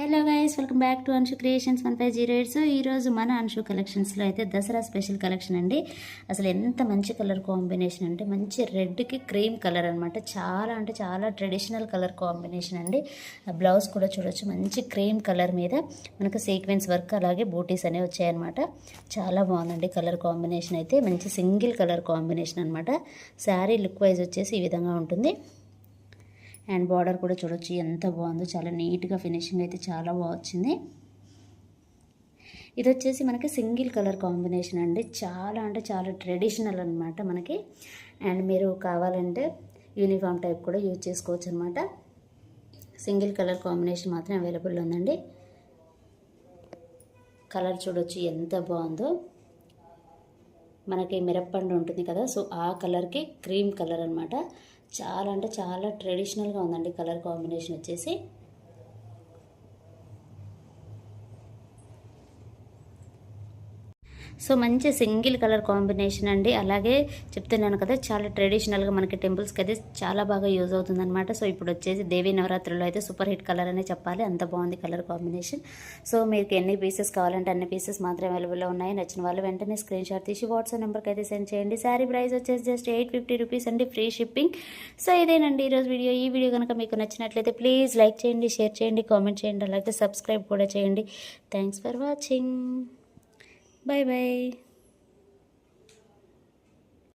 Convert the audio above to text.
Hello guys, welcome back to Anshu creations 1508. So ఈరోజు మన అన్షు కలెక్షన్స్లో అయితే దసరా స్పెషల్ కలెక్షన్ అండి. అసలు ఎంత మంచి కలర్ కాంబినేషన్ అంటే మంచి రెడ్కి క్రీమ్ కలర్ అనమాట. చాలా అంటే చాలా ట్రెడిషనల్ కలర్ కాంబినేషన్ అండి. బ్లౌజ్ కూడా చూడొచ్చు, మంచి క్రీమ్ కలర్ మీద మనకు సీక్వెన్స్ వర్క్ అలాగే బూటీస్ అనేవి వచ్చాయన్నమాట. చాలా బాగుందండి కలర్ కాంబినేషన్ అయితే. మంచి సింగిల్ కలర్ కాంబినేషన్ అనమాట. శారీ లుక్ వైజ్ వచ్చేసి ఈ విధంగా ఉంటుంది. అండ్ బార్డర్ కూడా చూడొచ్చు ఎంత బాగుందో, చాలా నీట్గా ఫినిషింగ్ అయితే చాలా బాగా వచ్చింది. ఇది వచ్చేసి మనకి సింగిల్ కలర్ కాంబినేషన్ అండి. చాలా అంటే చాలా ట్రెడిషనల్ అనమాట మనకి. అండ్ మీరు కావాలంటే యూనిఫామ్ టైప్ కూడా యూజ్ చేసుకోవచ్చు అనమాట. సింగిల్ కలర్ కాంబినేషన్ మాత్రం అవైలబుల్ ఉందండి. కలర్ చూడొచ్చు ఎంత బాగుందో. మనకి మిరప్పండు ఉంటుంది కదా, సో ఆ కలర్కి క్రీమ్ కలర్ అనమాట. చాలా అంటే చాలా ట్రెడిషనల్గా ఉందండి కలర్ కాంబినేషన్ వచ్చేసి. సో మంచి సింగిల్ కలర్ కాంబినేషన్ అండి. అలాగే చెప్తున్నాను కదా, చాలా ట్రెడిషనల్గా మనకి టెంపుల్స్కి అయితే చాలా బాగా యూజ్ అవుతుందన్నమాట. సో ఇప్పుడు వచ్చేసి దేవీ నవరాత్రుల్లో అయితే సూపర్ హిట్ కలర్ అనే చెప్పాలి, అంత బాగుంది కలర్ కాంబినేషన్. సో మీకు ఎన్ని పీసెస్ కావాలంటే అన్ని పీసెస్ మాత్రం అవైలబుల్లో ఉన్నాయి. నచ్చిన వాళ్ళు వెంటనే స్క్రీన్ షాట్ తీసి వాట్సాప్ నెంబర్కి అయితే సెండ్ చేయండి. శారీ ప్రైస్ వచ్చేసి జస్ట్ 850 రూపీస్ అండి, ఫ్రీ షిప్పింగ్. సో ఇదేనండి ఈరోజు వీడియో. ఈ వీడియో కనుక మీకు నచ్చినట్లయితే ప్లీజ్ లైక్ చేయండి, షేర్ చేయండి, కామెంట్ చేయండి, అలాగే సబ్స్క్రైబ్ కూడా చేయండి. Thanks for watching. Bye bye.